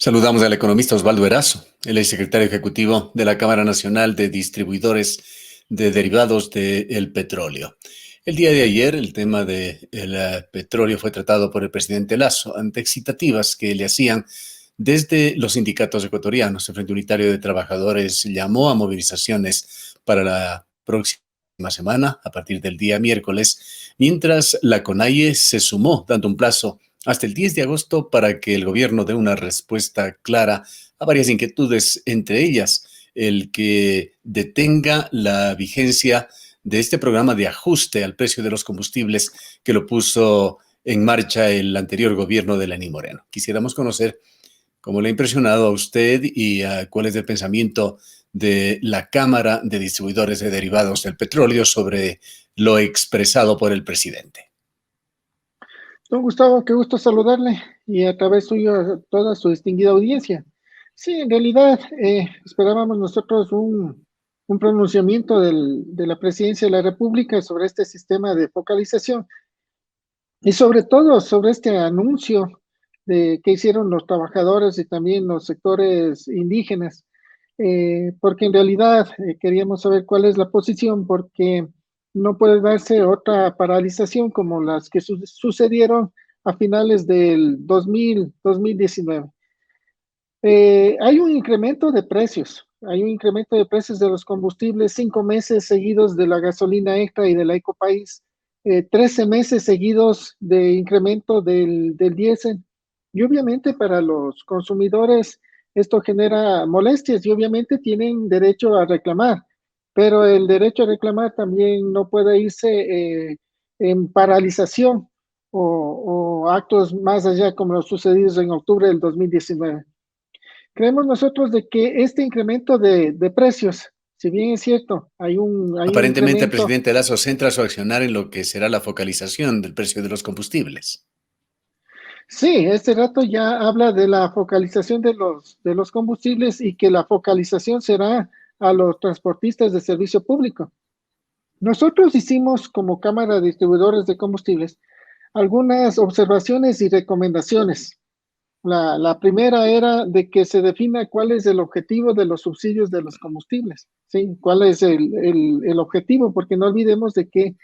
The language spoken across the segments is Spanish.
Saludamos al economista Osvaldo Erazo, él es secretario ejecutivo de la Cámara Nacional de Distribuidores de Derivados del Petróleo. El día de ayer el tema del petróleo fue tratado por el presidente Lasso ante excitativas que le hacían desde los sindicatos ecuatorianos. El Frente Unitario de Trabajadores llamó a movilizaciones para la próxima semana, a partir del día miércoles, mientras la CONAIE se sumó, dando un plazo hasta el 10 de agosto para que el gobierno dé una respuesta clara a varias inquietudes, entre ellas el que detenga la vigencia de este programa de ajuste al precio de los combustibles que lo puso en marcha el anterior gobierno de Lenín Moreno. Quisiéramos conocer cómo le ha impresionado a usted y cuál es el pensamiento de la Cámara de Distribuidores de Derivados del Petróleo sobre lo expresado por el presidente. Don Gustavo, qué gusto saludarle y a través suyo a toda su distinguida audiencia. Sí, en realidad esperábamos nosotros un pronunciamiento de la Presidencia de la República sobre este sistema de focalización y sobre todo sobre este anuncio que hicieron los trabajadores y también los sectores indígenas, porque en realidad queríamos saber cuál es la posición, porque no puede darse otra paralización como las que sucedieron a finales del 2019. Hay un incremento de precios, de los combustibles, 5 meses seguidos de la gasolina extra y de la Ecopaís, 13 meses seguidos de incremento del diésel, y obviamente para los consumidores esto genera molestias y obviamente tienen derecho a reclamar, pero el derecho a reclamar también no puede irse en paralización o actos más allá como los sucedidos en octubre del 2019. Creemos nosotros de que este incremento de precios, si bien es cierto, hay un Aparentemente, el incremento. presidente Lasso centra su accionar en lo que será la focalización del precio de los combustibles. Sí, este rato ya habla de la focalización de los combustibles y que la focalización será a los transportistas de servicio público. Nosotros hicimos como Cámara de Distribuidores de Combustibles algunas observaciones y recomendaciones. La primera era de que se defina cuál es el objetivo de los subsidios de los combustibles, ¿sí? ¿Cuál es el objetivo? Porque no olvidemos de que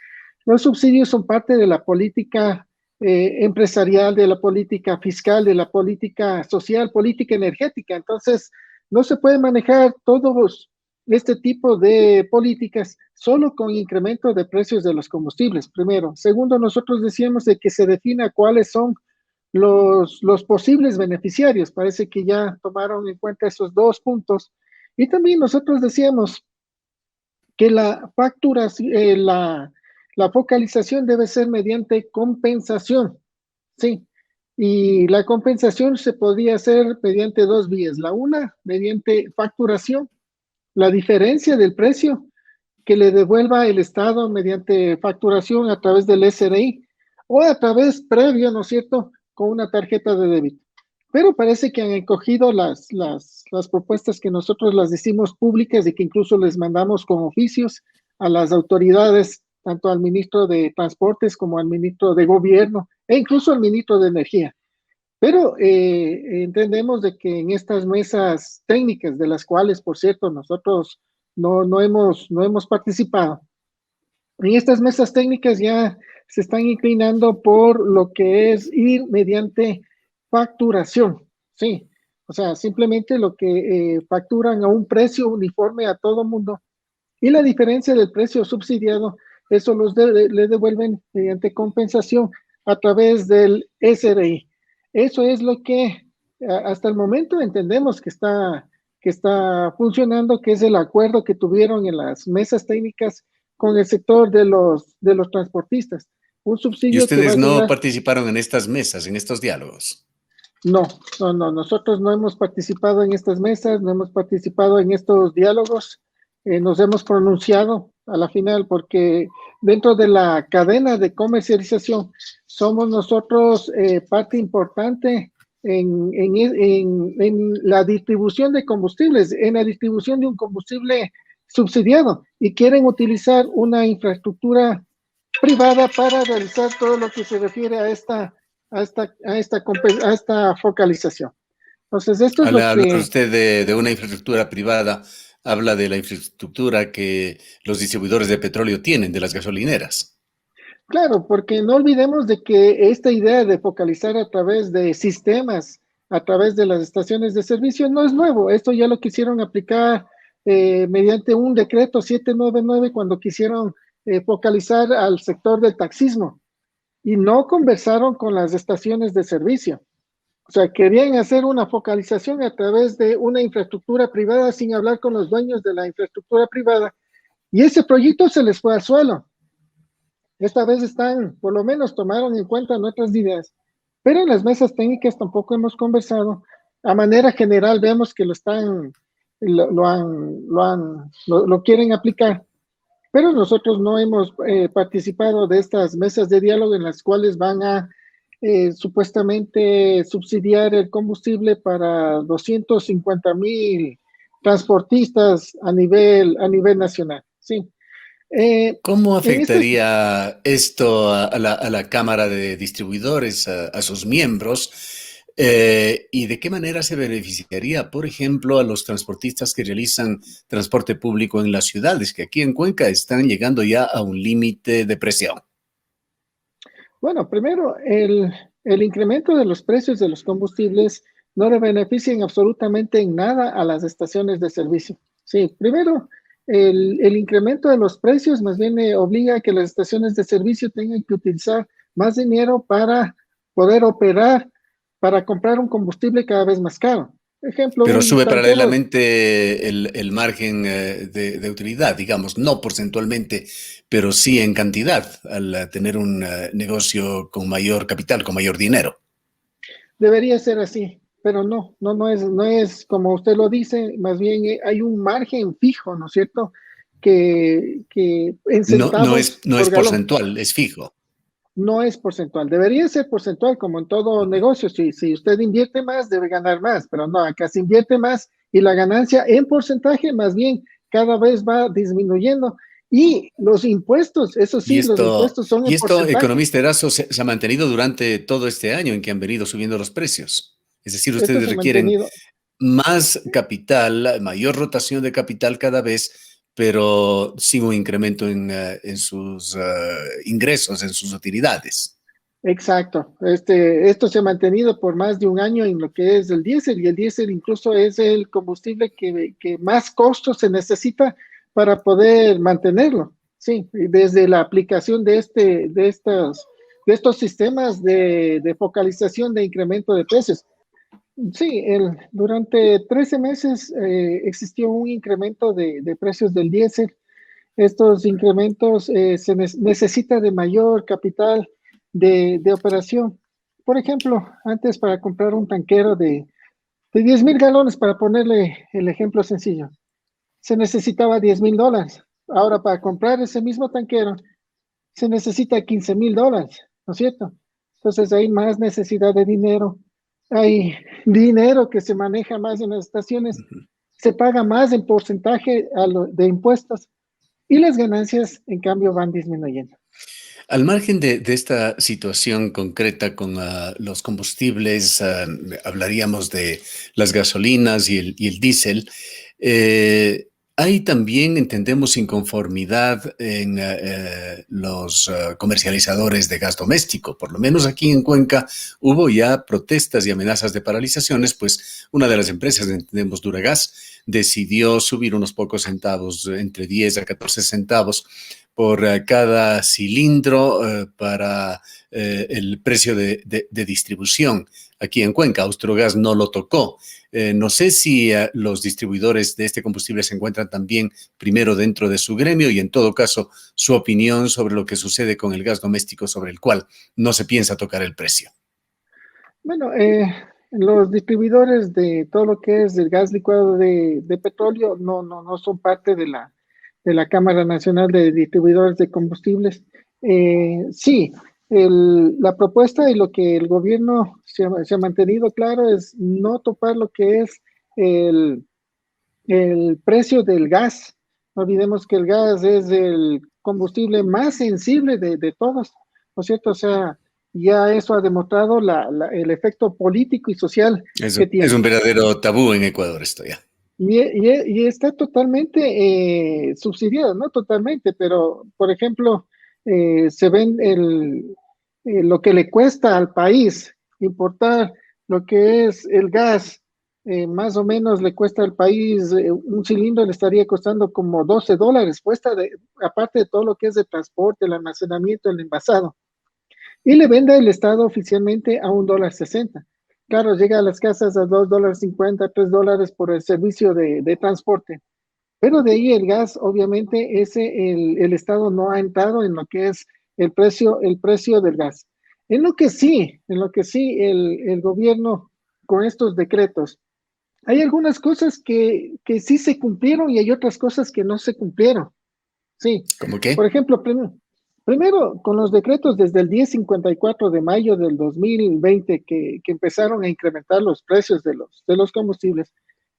los subsidios son parte de la política empresarial, de la política fiscal, de la política social, política energética. Entonces, no se puede manejar todos este tipo de políticas solo con incremento de precios de los combustibles, primero. Segundo, nosotros decíamos de que se defina cuáles son los posibles beneficiarios. Parece que ya tomaron en cuenta esos dos puntos. Y también nosotros decíamos que la factura, la focalización debe ser mediante compensación, ¿sí? Y la compensación se podía hacer mediante dos vías. La una, mediante facturación, la diferencia del precio que le devuelva el Estado mediante facturación a través del SRI o a través previo, ¿no es cierto?, con una tarjeta de débito. Pero parece que han encogido las propuestas que nosotros las hicimos públicas y que incluso les mandamos con oficios a las autoridades, tanto al ministro de Transportes como al ministro de Gobierno e incluso al ministro de Energía. Pero entendemos de que en estas mesas técnicas, de las cuales, por cierto, nosotros no hemos participado, en estas mesas técnicas ya se están inclinando por lo que es ir mediante facturación, sí. O sea, simplemente lo que facturan a un precio uniforme a todo mundo y la diferencia del precio subsidiado, eso le devuelven mediante compensación a través del SRI. Eso es lo que hasta el momento entendemos que está funcionando, que es el acuerdo que tuvieron en las mesas técnicas con el sector de los transportistas. Un ¿Y subsidio que va ustedes a no llegar. participaron en estas mesas, en estos diálogos? No, nosotros no hemos participado en estas mesas, no hemos participado en estos diálogos, nos hemos pronunciado a la final porque dentro de la cadena de comercialización somos nosotros parte importante en la distribución de combustibles, en la distribución de un combustible subsidiado y quieren utilizar una infraestructura privada para realizar todo lo que se refiere a esta focalización. Entonces, esto es Al lo hablar que, usted de una infraestructura privada, habla de la infraestructura que los distribuidores de petróleo tienen, de las gasolineras. claro, porque no olvidemos de que esta idea de focalizar a través de sistemas, a través de las estaciones de servicio, no es nuevo. Esto ya lo quisieron aplicar mediante un decreto 799 cuando quisieron focalizar al sector del taxismo y no conversaron con las estaciones de servicio. O sea, querían hacer una focalización a través de una infraestructura privada sin hablar con los dueños de la infraestructura privada. Y ese proyecto se les fue al suelo. Esta vez están, por lo menos tomaron en cuenta nuestras ideas, pero en las mesas técnicas tampoco hemos conversado. A manera general vemos que lo están, lo quieren aplicar, pero nosotros no hemos participado de estas mesas de diálogo en las cuales van a supuestamente subsidiar el combustible para 250,000 transportistas a nivel nacional. Sí. ¿Cómo En este, afectaría esto a la Cámara de Distribuidores, a sus miembros? ¿Y de qué manera se beneficiaría, por ejemplo, a los transportistas que realizan transporte público en las ciudades, que aquí en Cuenca están llegando ya a un límite de presión? bueno, primero, el incremento de los precios de los combustibles no le benefician absolutamente en nada a las estaciones de servicio. Sí, primero, el incremento de los precios más bien obliga a que las estaciones de servicio tengan que utilizar más dinero para poder operar, para comprar un combustible cada vez más caro. Ejemplo, Pero un sube tanquero. paralelamente el margen de utilidad, digamos, no porcentualmente, pero sí en cantidad, al tener un negocio con mayor capital, con mayor dinero. Debería ser así, pero no es como usted lo dice, más bien hay un margen fijo, ¿no es cierto? Que en No, centavos no por es galón, porcentual, es fijo. no es porcentual. Debería ser porcentual como en todo negocio. Si usted invierte más, debe ganar más, pero no, acá se invierte más y la ganancia en porcentaje más bien cada vez va disminuyendo. Y los impuestos, eso sí, los impuestos son en Y esto, porcentaje. economista Erazo, se ha mantenido durante todo este año en que han venido subiendo los precios. Es decir, Esto ustedes se ha requieren mantenido. más capital, mayor rotación de capital cada vez, pero sin un incremento en sus ingresos, en sus utilidades. Exacto. Esto se ha mantenido por más de un año en lo que es el diésel y el diésel incluso es el combustible que más costos se necesita para poder mantenerlo. Sí, y desde la aplicación de estos sistemas de focalización de incremento de precios. Sí, durante 13 meses existió un incremento de precios del diésel. Estos incrementos necesita de mayor capital de operación. Por ejemplo, antes para comprar un tanquero de 10,000 galones, para ponerle el ejemplo sencillo, se necesitaba $10,000. Ahora para comprar ese mismo tanquero se necesita $15,000, ¿no es cierto? Entonces hay más necesidad de dinero, hay dinero que se maneja más en las estaciones, se paga más en porcentaje de impuestos y las ganancias, en cambio, van disminuyendo. Al margen de esta situación concreta con los combustibles, hablaríamos de las gasolinas y el diésel. Hay también, entendemos, inconformidad en los comercializadores de gas doméstico. Por lo menos aquí en Cuenca hubo ya protestas y amenazas de paralizaciones, pues una de las empresas, entendemos, Duragas, decidió subir unos pocos centavos, entre 10 a 14 centavos por cada cilindro para el precio de distribución aquí en Cuenca. Austrogas no lo tocó. No sé si los distribuidores de este combustible se encuentran también primero dentro de su gremio y en todo caso su opinión sobre lo que sucede con el gas doméstico sobre el cual no se piensa tocar el precio. Bueno, los distribuidores de todo lo que es el gas licuado de petróleo no son parte de la Cámara Nacional de Distribuidores de Combustibles. Sí, la propuesta y lo que el gobierno se ha mantenido claro es no topar lo que es el, el precio del gas. No olvidemos que el gas es el combustible más sensible de todos, ¿no es cierto? O sea, Ya eso ha demostrado el efecto político y social que Es tiene. un verdadero tabú en Ecuador esto ya. Y está totalmente subsidiado, no totalmente, pero por ejemplo, se ven lo que le cuesta al país importar lo que es el gas, más o menos le cuesta al país, un cilindro le estaría costando como $12, cuesta aparte de todo lo que es de transporte, el almacenamiento, el envasado, y le vende el Estado oficialmente a $1.60. Claro, llega a las casas a $2.50, $3 por el servicio de transporte. Pero de ahí el gas, obviamente, el Estado no ha entrado en lo que es el precio del gas. En lo que sí el gobierno con estos decretos, hay algunas cosas que sí se cumplieron y hay otras cosas que no se cumplieron. Sí, ¿Cómo por qué? ejemplo, primero con los decretos desde el 1054 de mayo del 2020 que empezaron a incrementar los precios de los combustibles,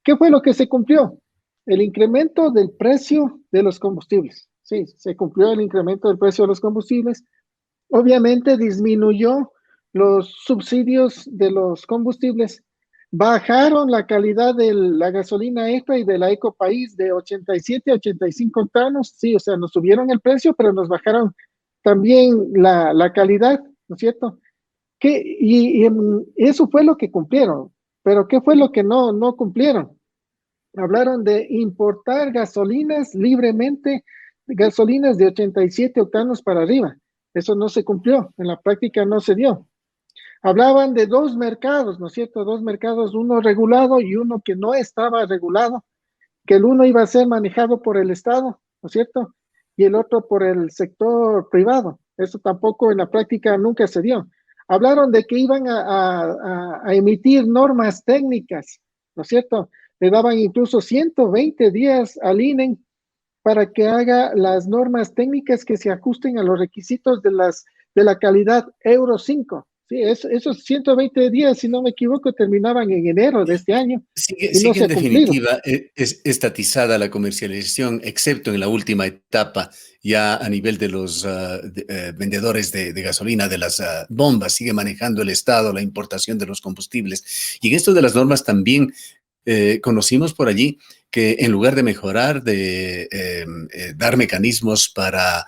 ¿qué fue lo que se cumplió? El incremento del precio de los combustibles. Sí, se cumplió el incremento del precio de los combustibles. Obviamente disminuyó los subsidios de los combustibles, bajaron la calidad de la gasolina extra y de la Ecopaís de 87 a 85 octanos, sí, o sea, nos subieron el precio, pero nos bajaron también la calidad, ¿no es cierto? Eso fue lo que cumplieron, pero ¿qué fue lo que no cumplieron? Hablaron de importar gasolinas libremente, gasolinas de 87 octanos para arriba. Eso no se cumplió, en la práctica no se dio. Hablaban de dos mercados, ¿no es cierto? Dos mercados, uno regulado y uno que no estaba regulado, que el uno iba a ser manejado por el Estado, ¿no es cierto? Y el otro por el sector privado. Eso tampoco en la práctica nunca se dio. Hablaron de que iban a emitir normas técnicas, ¿no es cierto? Le daban incluso 120 días al INE para que haga las normas técnicas que se ajusten a los requisitos de la calidad Euro 5. Sí, esos 120 días, si no me equivoco, terminaban en enero de este año y no Sigue se en ha cumplido. definitiva es estatizada la comercialización, excepto en la última etapa, ya a nivel de los vendedores de gasolina, de las bombas, sigue manejando el Estado la importación de los combustibles. Y en esto de las normas también conocimos por allí que en lugar de mejorar, de dar mecanismos para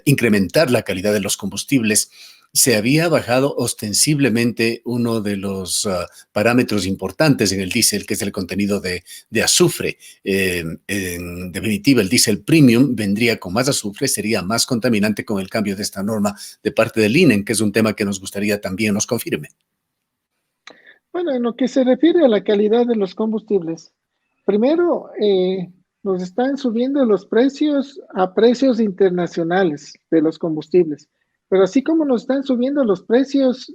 incrementar la calidad de los combustibles, se había bajado ostensiblemente uno de los parámetros importantes en el diésel, que es el contenido de azufre. En definitiva, el diésel premium vendría con más azufre, sería más contaminante con el cambio de esta norma de parte del INE, que es un tema que nos gustaría también nos confirme. Bueno, en lo que se refiere a la calidad de los combustibles, primero nos están subiendo los precios a precios internacionales de los combustibles, pero así como nos están subiendo los precios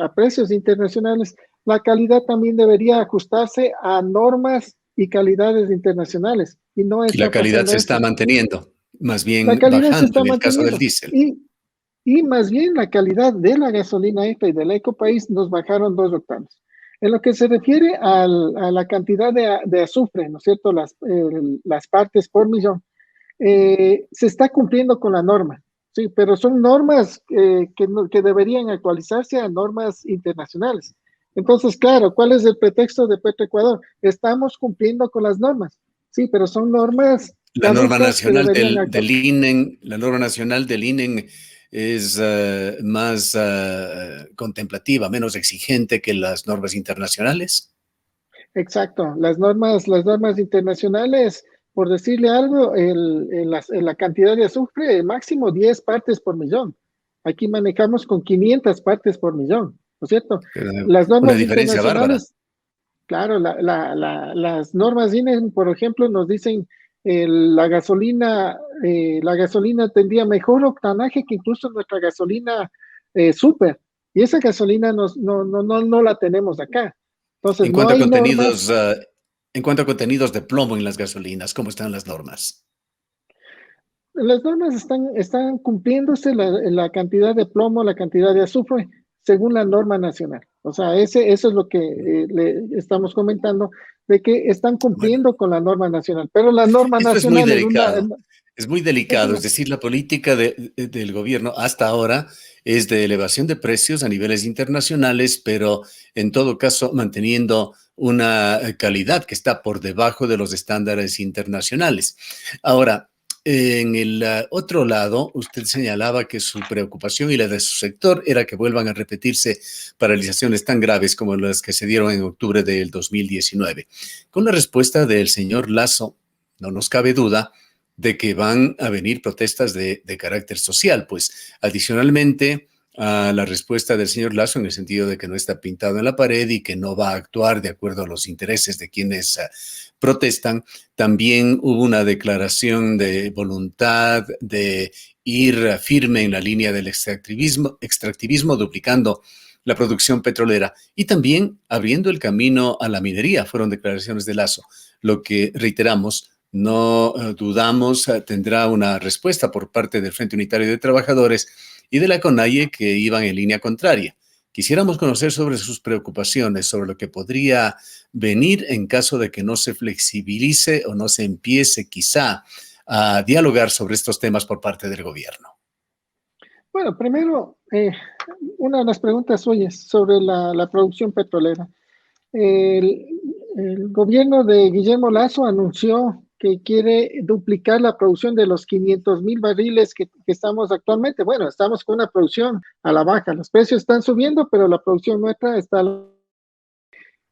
a precios internacionales, la calidad también debería ajustarse a normas y calidades internacionales, y no Y la está calidad pasando se está eso. manteniendo, más La bien calidad se bajando está en el caso del manteniendo diésel. y más bien la calidad de la gasolina EPA y del Ecopaís nos bajaron 2 octanos. En lo que se refiere a la cantidad de azufre, ¿no es cierto? Las partes por millón, se está cumpliendo con la norma, sí, pero son normas que deberían actualizarse a normas internacionales. Entonces, claro, ¿cuál es el pretexto de Petroecuador? Estamos cumpliendo con las normas, sí, pero son normas La norma caducas que nacional deberían del INE, la norma nacional del INE es más contemplativa, menos exigente que las normas internacionales. Exacto, las normas internacionales, por decirle algo, la cantidad de azufre, máximo 10 partes por millón. Aquí manejamos con 500 partes por millón, ¿no es cierto? Las Una normas diferencia bárbara. internacionales, claro, las normas INE, por ejemplo, nos dicen la gasolina tendría mejor octanaje que incluso nuestra gasolina super, y esa gasolina no la tenemos acá. Entonces, En no cuanto a hay normas. contenidos, en cuanto a contenidos de plomo en las gasolinas, ¿cómo están las normas? Las normas están cumpliéndose la cantidad de plomo, la cantidad de azufre, según la norma nacional. O sea, eso es lo que le estamos comentando, de que están Bueno, cumpliendo con la norma nacional. Pero la norma esto es muy nacional delicado. Es muy Es delicado, es una, decir, la política del gobierno hasta ahora es de elevación de precios a niveles internacionales, pero en todo caso manteniendo una calidad que está por debajo de los estándares internacionales. Ahora, en el otro lado, usted señalaba que su preocupación y la de su sector era que vuelvan a repetirse paralizaciones tan graves como las que se dieron en octubre del 2019. Con la respuesta del señor Lazo, no nos cabe duda de que van a venir protestas de carácter social. Pues adicionalmente a la respuesta del señor Lazo en el sentido de que no está pintado en la pared y que no va a actuar de acuerdo a los intereses de quienes protestan, también hubo una declaración de voluntad de ir firme en la línea del extractivismo duplicando la producción petrolera y también abriendo el camino a la minería. Fueron declaraciones de Lazo, lo que reiteramos no dudamos, tendrá una respuesta por parte del Frente Unitario de Trabajadores y de la CONAIE que iban en línea contraria. Quisiéramos conocer sobre sus preocupaciones, sobre lo que podría venir en caso de que no se flexibilice o no se empiece quizá a dialogar sobre estos temas por parte del gobierno. bueno, primero, una de las preguntas suyas sobre la producción petrolera. El, el gobierno de Guillermo Lasso anunció que quiere duplicar la producción de los 500,000 barriles que estamos actualmente. Bueno, estamos con una producción a la baja. Los precios están subiendo, pero la producción nuestra está...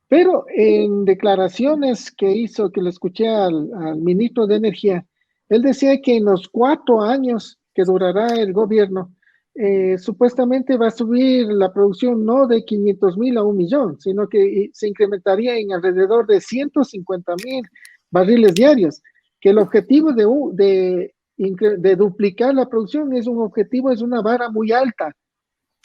Pero en declaraciones que hizo, que le escuché al ministro de Energía, él decía que en los 4 años que durará el gobierno, supuestamente va a subir la producción no de 500,000 a 1 millón, sino que se incrementaría en alrededor de 150,000 barriles diarios, que el objetivo de duplicar la producción es un objetivo, es una vara muy alta,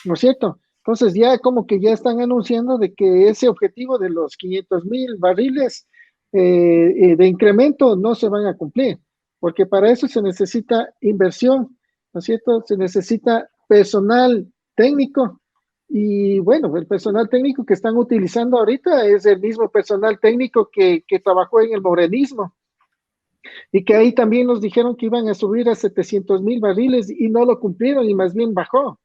¿no es cierto? Entonces ya como que ya están anunciando de que ese objetivo de los 500,000 barriles de incremento no se van a cumplir, porque para eso se necesita inversión, ¿no es cierto? Se necesita personal técnico y bueno, el personal técnico que están utilizando ahorita es el mismo personal técnico que trabajó en el morenismo y que ahí también nos dijeron que iban a subir a 700,000 barriles y no lo cumplieron y más bien bajó.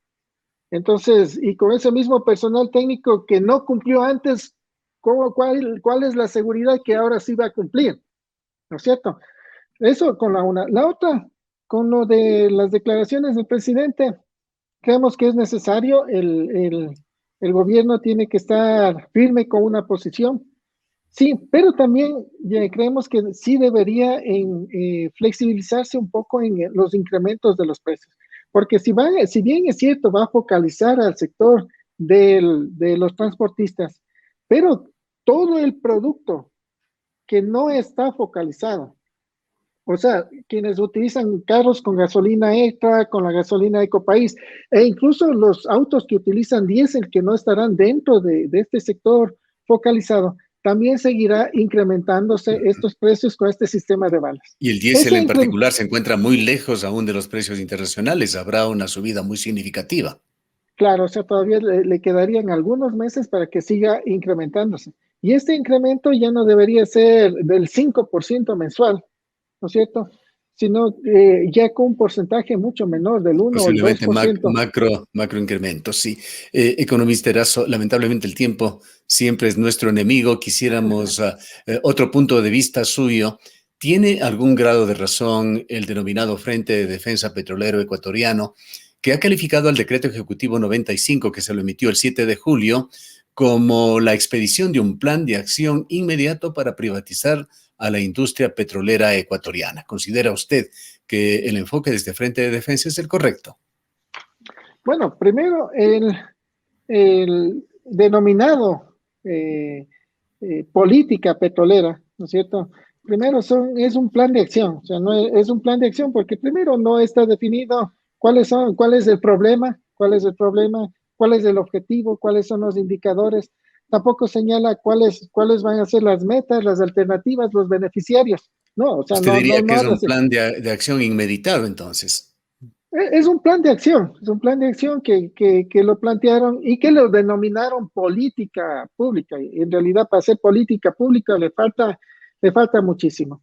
Entonces, y con ese mismo personal técnico que no cumplió antes, ¿cuál es la seguridad que ahora sí va a cumplir? ¿No es cierto? Eso con la una. La otra, con lo de las declaraciones del presidente, creemos que es necesario, el gobierno tiene que estar firme con una posición, sí, pero también creemos que sí debería flexibilizarse un poco en los incrementos de los precios, porque si bien es cierto, va a focalizar al sector de los transportistas, pero todo el producto que no está focalizado, o sea, quienes utilizan carros con gasolina extra, con la gasolina Ecopaís, e incluso los autos que utilizan diésel que no estarán dentro de este sector focalizado, también seguirá incrementándose estos precios con este sistema de balas. Y el diésel Ese en incremento, particular se encuentra muy lejos aún de los precios internacionales. Habrá una subida muy significativa. claro, o sea, todavía le quedarían algunos meses para que siga incrementándose. Y este incremento ya no debería ser del 5% mensual, ¿no es cierto? Sino ya con un porcentaje mucho menor, del 1 o el dos Posiblemente por ciento. macro incrementos, sí. Economista Erazo, lamentablemente el tiempo siempre es nuestro enemigo. Quisiéramos otro punto de vista suyo. ¿Tiene algún grado de razón el denominado Frente de Defensa Petrolero Ecuatoriano, que ha calificado al decreto ejecutivo 95 que se lo emitió el 7 de julio como la expedición de un plan de acción inmediato para privatizar a la industria petrolera ecuatoriana? ¿Considera usted que el enfoque de este Frente de Defensa es el correcto? Bueno, primero, el denominado política petrolera, ¿no es cierto? Primero es un plan de acción, o sea, no es un plan de acción porque primero no está definido cuál es el problema, cuál es el objetivo, cuáles son los indicadores, tampoco señala cuáles van a ser las metas, las alternativas, los beneficiarios. No, o sea, Usted no, diría que no es habla un así. plan de acción inmeditado, entonces. Es un plan de acción, es un plan de acción que lo plantearon y que lo denominaron política pública. Y en realidad, para ser política pública le falta muchísimo.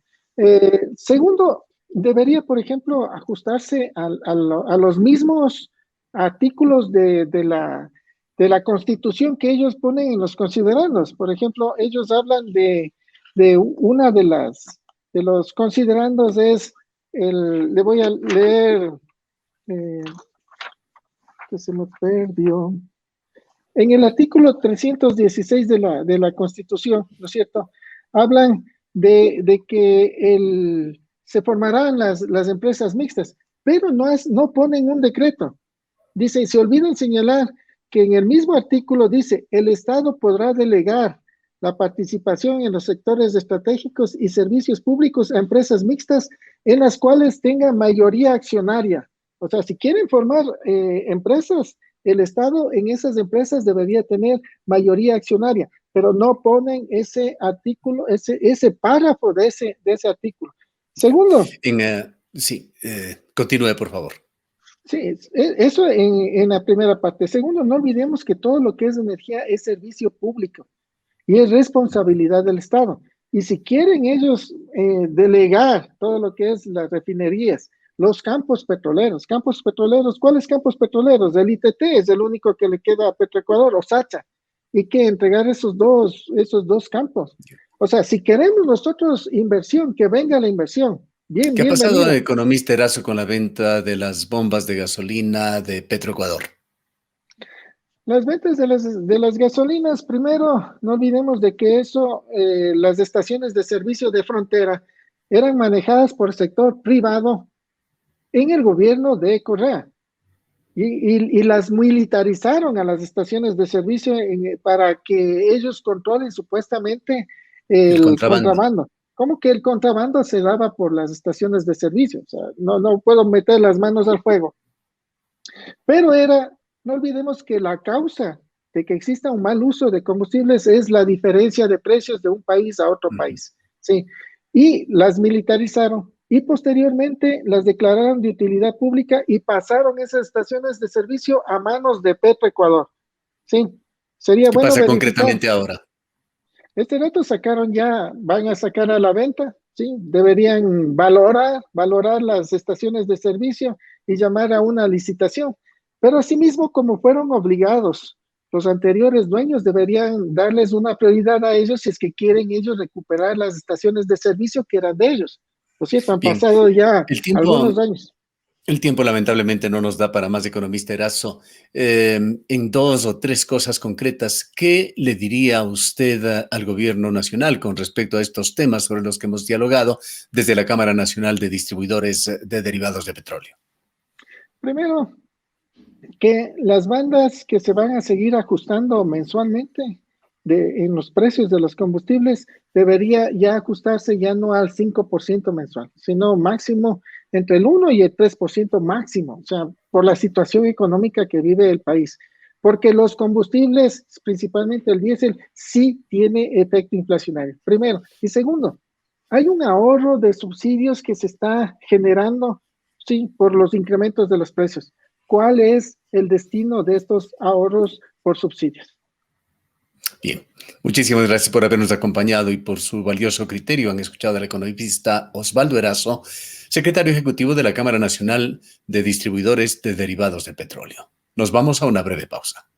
Segundo, debería, por ejemplo, ajustarse a los mismos artículos de la Constitución que ellos ponen en los considerandos. Por ejemplo, ellos hablan de una de los considerandos es le voy a leer, eh, que se me perdió. En el artículo 316 de la Constitución, ¿no es cierto? Hablan de que se formarán las empresas mixtas, pero no ponen un decreto. Dice, se olvidan señalar que en el mismo artículo dice, el Estado podrá delegar la participación en los sectores estratégicos y servicios públicos a empresas mixtas en las cuales tenga mayoría accionaria. O sea, si quieren formar empresas, el Estado en esas empresas debería tener mayoría accionaria, pero no ponen ese artículo, ese párrafo de ese artículo. Segundo, Sí, continúe, por favor. sí, eso en la primera parte. Segundo, no olvidemos que todo lo que es energía es servicio público y es responsabilidad del Estado. Y si quieren ellos delegar todo lo que es las refinerías, los campos petroleros, ¿cuáles campos petroleros? El ITT es el único que le queda a Petroecuador o Sacha, y que entregar esos dos campos. O sea, si queremos nosotros inversión, que venga la inversión. Bien, ¿Qué ha pasado, bienvenida. economista Erazo, con la venta de las bombas de gasolina de Petroecuador? Las ventas de las gasolinas, primero, no olvidemos de que eso, las estaciones de servicio de frontera eran manejadas por el sector privado en el gobierno de Correa y las militarizaron a las estaciones de servicio para que ellos controlen supuestamente El el contrabando. contrabando. ¿Cómo que el contrabando se daba por las estaciones de servicio? O sea, no puedo meter las manos al fuego. Pero no olvidemos que la causa de que exista un mal uso de combustibles es la diferencia de precios de un país a otro Ujú. país, ¿sí? Y las militarizaron y posteriormente las declararon de utilidad pública y pasaron esas estaciones de servicio a manos de Petroecuador, ¿sí? Sería ¿Qué bueno pasa verificar. concretamente ahora? Este dato sacaron ya, van a sacar a la venta, ¿sí? Deberían valorar las estaciones de servicio y llamar a una licitación. Pero asimismo, como fueron obligados, los anteriores dueños deberían darles una prioridad a ellos si es que quieren ellos recuperar las estaciones de servicio que eran de ellos. Lo cierto, han Bien, pasado ya el tiempo, algunos años. el tiempo lamentablemente no nos da para más, economista Erazo. En dos o tres cosas concretas, ¿qué le diría usted al gobierno nacional con respecto a estos temas sobre los que hemos dialogado desde la Cámara Nacional de Distribuidores de Derivados de Petróleo? Primero, que las bandas que se van a seguir ajustando mensualmente en los precios de los combustibles debería ya ajustarse ya no al 5% mensual, sino máximo entre el 1 y el 3% máximo, o sea, por la situación económica que vive el país. Porque los combustibles, principalmente el diésel, sí tiene efecto inflacionario, primero. Y segundo, hay un ahorro de subsidios que se está generando, sí, por los incrementos de los precios. ¿Cuál es el destino de estos ahorros por subsidios? Bien, muchísimas gracias por habernos acompañado y por su valioso criterio. Han escuchado al economista Osvaldo Erazo, secretario ejecutivo de la Cámara Nacional de Distribuidores de Derivados de Petróleo. Nos vamos a una breve pausa.